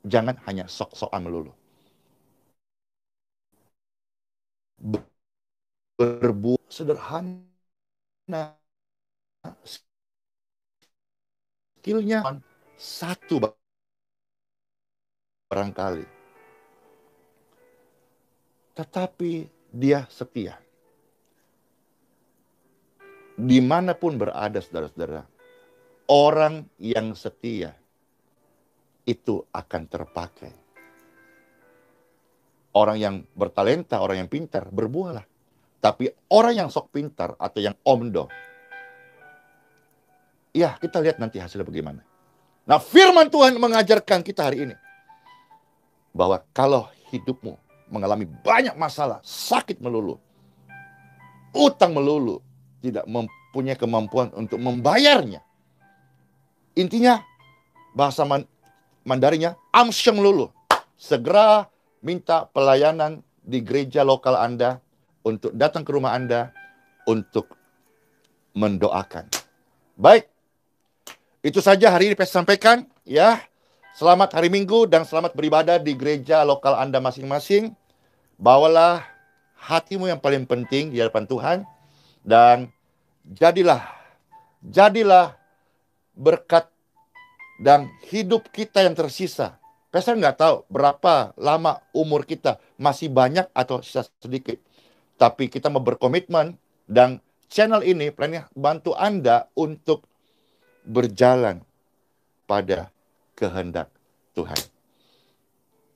Jangan hanya sok-sokan melulu. Berbuat sederhana. Skillnya satu barangkali. Tetapi dia setia. Dimanapun berada, saudara-saudara, orang yang setia itu akan terpakai. Orang yang bertalenta, orang yang pintar, berbuahlah. Tapi orang yang sok pintar atau yang omdo, ya kita lihat nanti hasilnya bagaimana. Nah, firman Tuhan mengajarkan kita hari ini bahwa kalau hidupmu mengalami banyak masalah, sakit melulu, utang melulu, tidak mempunyai kemampuan untuk membayarnya. Intinya, bahasa Mandarinnya, amsyong melulu. Segera minta pelayanan di gereja lokal Anda, untuk datang ke rumah Anda, untuk mendoakan. Baik, itu saja hari ini saya sampaikan. Ya, selamat hari Minggu dan selamat beribadah di gereja lokal Anda masing-masing. Bawalah hatimu yang paling penting di hadapan Tuhan, dan jadilah berkat dan hidup kita yang tersisa. Pastor nggak tahu berapa lama umur kita, masih banyak atau sisa sedikit. Tapi kita mau berkomitmen, dan channel ini plannya bantu Anda untuk berjalan pada kehendak Tuhan.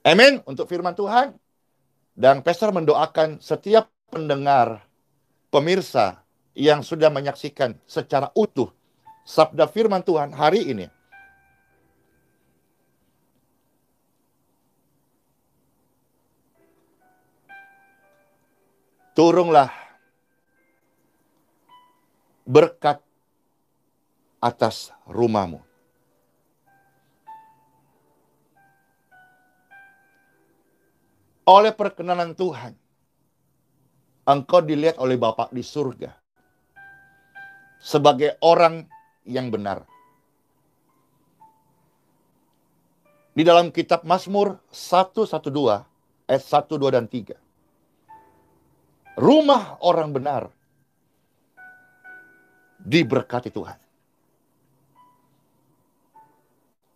Amin untuk firman Tuhan. Dan pastor mendoakan setiap pendengar, pemirsa yang sudah menyaksikan secara utuh sabda firman Tuhan hari ini. Turunlah berkat atas rumahmu. Oleh perkenanan Tuhan, engkau dilihat oleh Bapa di surga sebagai orang yang benar. Di dalam kitab Mazmur 112 ayat 1, 2, dan 3. Rumah orang benar diberkati Tuhan.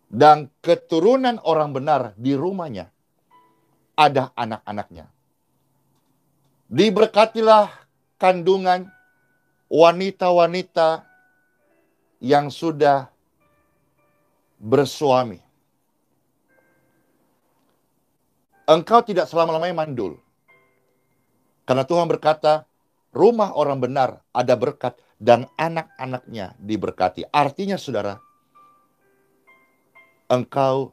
Dan keturunan orang benar di rumahnya ada anak-anaknya. Diberkatilah kandungan wanita-wanita yang sudah bersuami. Engkau tidak selama-lamanya mandul. Karena Tuhan berkata, rumah orang benar ada berkat dan anak-anaknya diberkati. Artinya, saudara, engkau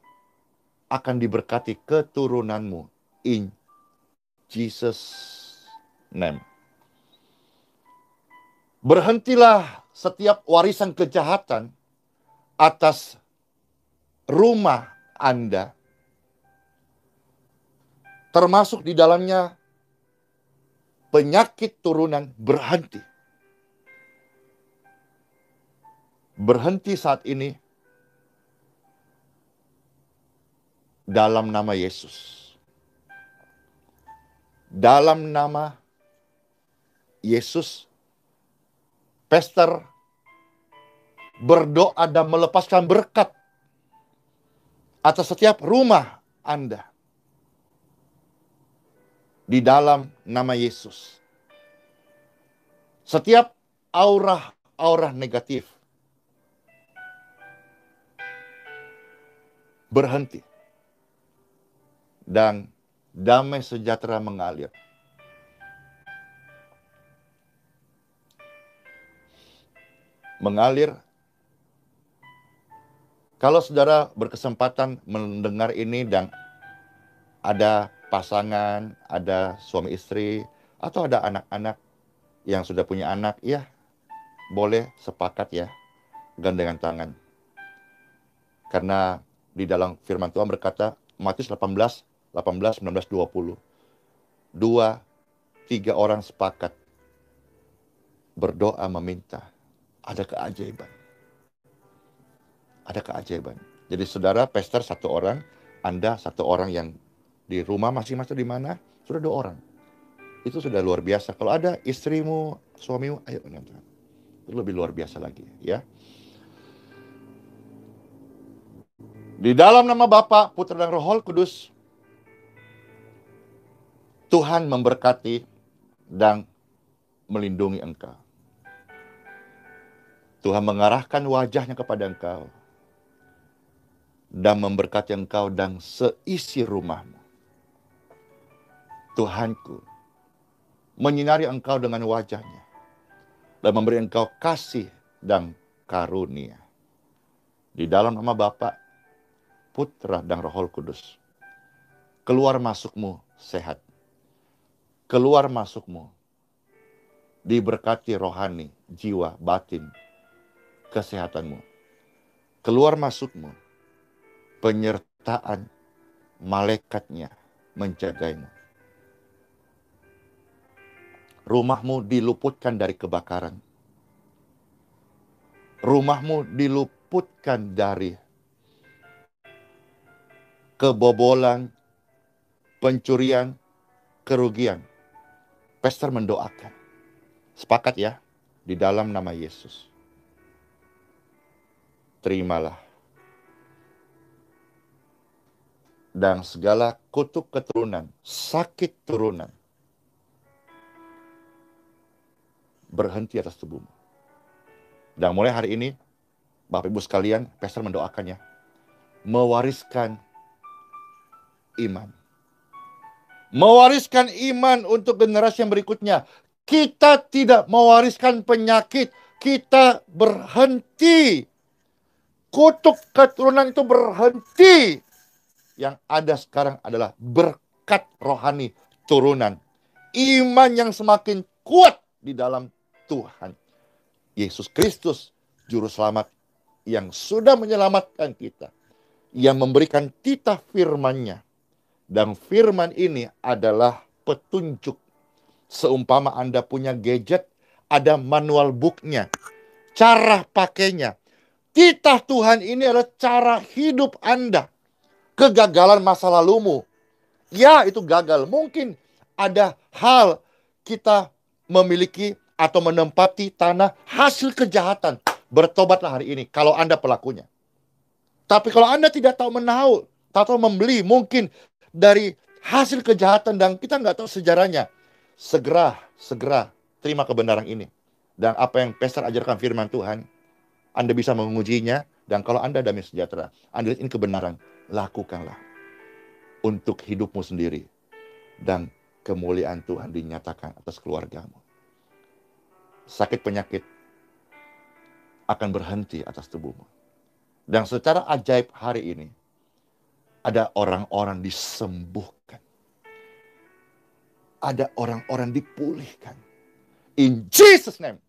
akan diberkati keturunanmu in Jesus name. Berhentilah setiap warisan kejahatan atas rumah Anda, termasuk di dalamnya penyakit turunan. Berhenti. Berhenti saat ini. dalam nama Yesus. Dalam nama Yesus, pastor berdoa dan melepaskan berkat atas setiap rumah Anda. Di dalam nama Yesus. Setiap aura negatif berhenti. Dan damai sejahtera mengalir. Mengalir. Kalau saudara berkesempatan mendengar ini dan ada pasangan, ada suami istri, atau ada anak-anak yang sudah punya anak, ya boleh sepakat ya, gandengan tangan. Karena di dalam firman Tuhan berkata, Matius 18, 19, 20. 2-3 orang sepakat berdoa meminta. Ada keajaiban. Ada keajaiban. Jadi saudara, pastor 1 orang, Anda 1 orang yang di rumah masing-masing di mana, sudah 2 orang. Itu sudah luar biasa. Kalau ada istrimu, suamimu, ayo menonton. Itu lebih luar biasa lagi, ya. Di dalam nama Bapa, Putra dan Roh Kudus, Tuhan memberkati dan melindungi engkau. Tuhan mengarahkan wajahnya kepada engkau dan memberkati engkau dan seisi rumahmu. Tuhanku menyinari engkau dengan wajahnya dan memberi engkau kasih dan karunia. Di dalam nama Bapa, Putra dan Roh Kudus, keluar masukmu sehat. Keluar masukmu diberkati rohani, jiwa, batin, kesehatanmu. Keluar masukmu penyertaan malaikatnya menjagaimu. Rumahmu diluputkan dari kebakaran. Rumahmu diluputkan dari kebobolan, pencurian, kerugian. Pastor mendoakan. Sepakat ya, di dalam nama Yesus. Terimalah. Dan segala kutuk keturunan, sakit turunan, berhenti atas tubuhmu. Dan mulai hari ini, Bapak Ibu sekalian, pastor mendoakannya, mewariskan iman. Mewariskan iman untuk generasi yang berikutnya. Kita tidak mewariskan penyakit, kita berhenti. Kutuk keturunan itu berhenti. Yang ada sekarang adalah berkat rohani turunan. Iman yang semakin kuat di dalam Tuhan Yesus Kristus, Juru Selamat yang sudah menyelamatkan kita, yang memberikan titah firman-Nya. Dan firman ini adalah petunjuk. Seumpama Anda punya gadget, ada manual book-nya, cara pakainya. Titah Tuhan ini adalah cara hidup Anda. Kegagalan masa lalumu, ya itu gagal. Mungkin ada hal kita memiliki atau menempati tanah hasil kejahatan. Bertobatlah hari ini kalau Anda pelakunya. Tapi kalau Anda tidak tahu menahu, atau membeli mungkin dari hasil kejahatan dan kita nggak tahu sejarahnya, segera terima kebenaran ini. Dan apa yang pastor ajarkan firman Tuhan, Anda bisa mengujinya. Dan kalau Anda damai sejahtera, Anda lihat ini kebenaran, lakukanlah untuk hidupmu sendiri. Dan kemuliaan Tuhan dinyatakan atas keluargamu. Sakit penyakit akan berhenti atas tubuhmu. Dan secara ajaib hari ini, ada orang-orang disembuhkan. Ada orang-orang dipulihkan. In Jesus' name.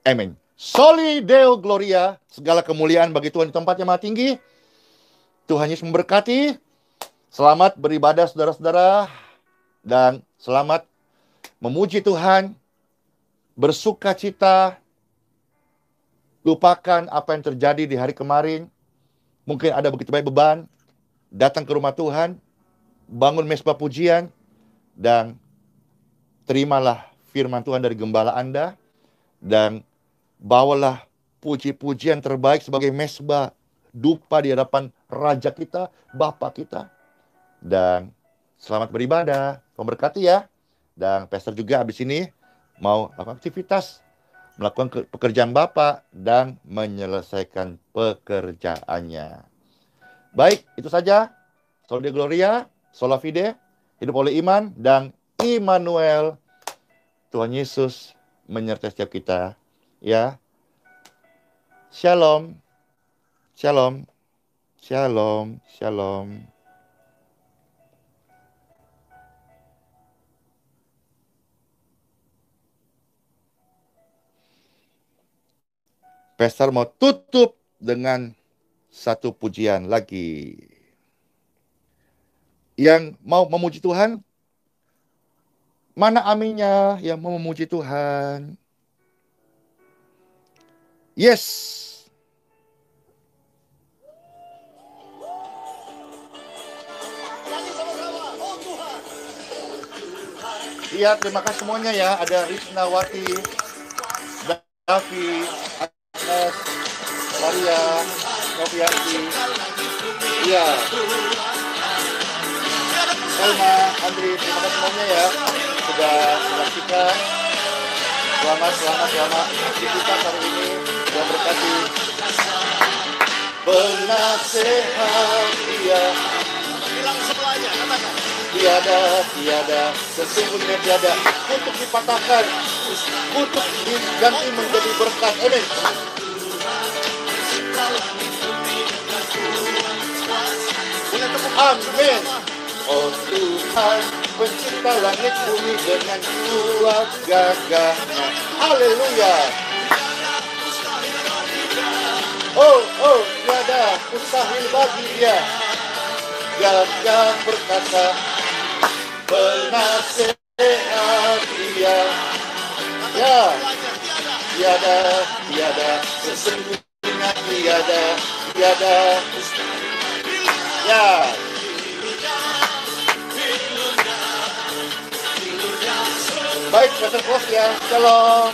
Amen. Soli Deo Gloria. Segala kemuliaan bagi Tuhan di tempat yang maha tinggi. Tuhan Yesus memberkati. Selamat beribadah saudara-saudara. Dan selamat memuji Tuhan. Bersuka cita. Lupakan apa yang terjadi di hari kemarin. Mungkin ada begitu banyak beban. Datang ke rumah Tuhan, bangun mesbah pujian, dan terimalah firman Tuhan dari gembala Anda, dan bawalah puji-pujian terbaik sebagai mesbah dupa di hadapan Raja kita, Bapa kita. Dan selamat beribadah. Memberkati ya. Dan pastor juga habis ini mau lakukan aktivitas, melakukan pekerjaan Bapak dan menyelesaikan pekerjaannya. Baik, itu saja. Soli Deo Gloria, Sola Fide, hidup oleh iman, dan Immanuel. Tuhan Yesus menyertai setiap kita. Ya. Shalom. Shalom. Shalom. Shalom. Pastor mau tutup dengan satu pujian lagi. Yang mau memuji Tuhan, mana aminnya yang mau memuji Tuhan? Yes. Iya, terima kasih semuanya ya. Ada Risnawati, Davi, Agnes, Maria, Novianti. Iya. Elma, Andri, terima kasih semuanya ya. Sudah menyaksikan. Selamat aktivitas hari ini. Tuhan berkati. Penasehat Dia. Bilang semuanya, katakan. Tiada, sesungguhnya tiada. Untuk dipatahkan, untuk diganti menjadi berkat. Amin. Amin. Oh Tuhan, pencipta langit bumi dengan kuat gagahnya. Haleluya. Oh, tiada mustahil bagi Dia. Gagah perkasa, penasehat Dia. Ya, tiada, sesungguhnya tiada. Ya. Baik, Pastor Kos ya. Shalom.